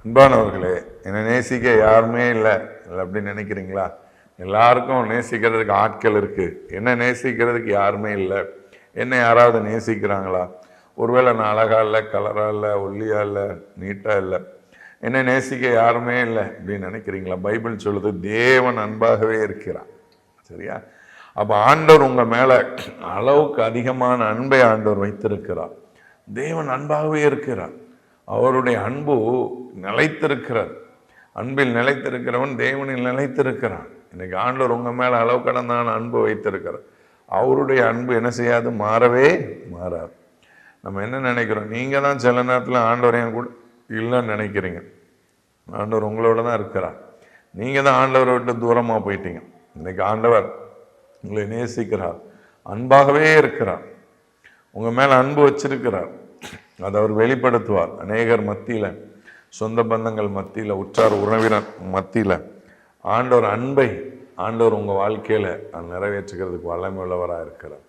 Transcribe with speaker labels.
Speaker 1: அன்பானவர்களே, என்னை நேசிக்க யாருமே இல்லை அப்படின்னு நினைக்கிறீங்களா? எல்லாருக்கும் நேசிக்கிறதுக்கு ஆட்கள் இருக்கு. என்ன நேசிக்கிறதுக்கு யாருமே இல்லை. என்ன யாராவது நேசிக்கிறாங்களா? ஒருவேளை நான் அழகா இல்லை, கலரா இல்லை, ஒல்லியா இல்லை, நீட்டா இல்லை, என்னை நேசிக்க யாருமே இல்லை அப்படின்னு நினைக்கிறீங்களா? பைபிள் சொல்லுது தேவன் அன்பாகவே இருக்கிறான். சரியா? அப்போ ஆண்டவர் உங்க மேல அளவுக்கு அதிகமான அன்பை ஆண்டவர் வைத்திருக்கிறார். தேவன் அன்பாகவே இருக்கிறார். அவருடைய அன்பு நிலைத்திருக்கிறார். அன்பில் நிலைத்திருக்கிறவன் தேவனில் நிலைத்திருக்கிறான். இன்னைக்கு ஆண்டவர் உங்க மேல அளவு கடந்தான அன்பு வைத்திருக்கிறார். அவருடைய அன்பு என்ன செய்யாது? மாறவே மாறாது. நம்ம என்ன நினைக்கிறோம்? நீங்க தான் சில நேரத்தில் ஆண்டவர் என் கூட இல்லைன்னு நினைக்கிறீங்க. ஆண்டவர் உங்களோட தான் இருக்கிறார். நீங்க தான் ஆண்டவரை விட்டு தூரமா போயிட்டீங்க. இன்னைக்கு ஆண்டவர் உங்களை நேசிக்கிறார், அன்பாகவே இருக்கிறார், உங்க மேல அன்பு வச்சிருக்கிறார். அதை அவர் வெளிப்படுத்துவார். அநேகர் மத்தியில, சொந்த பந்தங்கள் மத்தியில, உற்றார் உறவினர் மத்தியில ஆண்டவர் அன்பை ஆண்டவர் உங்க வாழ்க்கையில நிறைவேற்றுகிறதுக்கு வல்லமை உள்ளவராக இருக்கிறார்.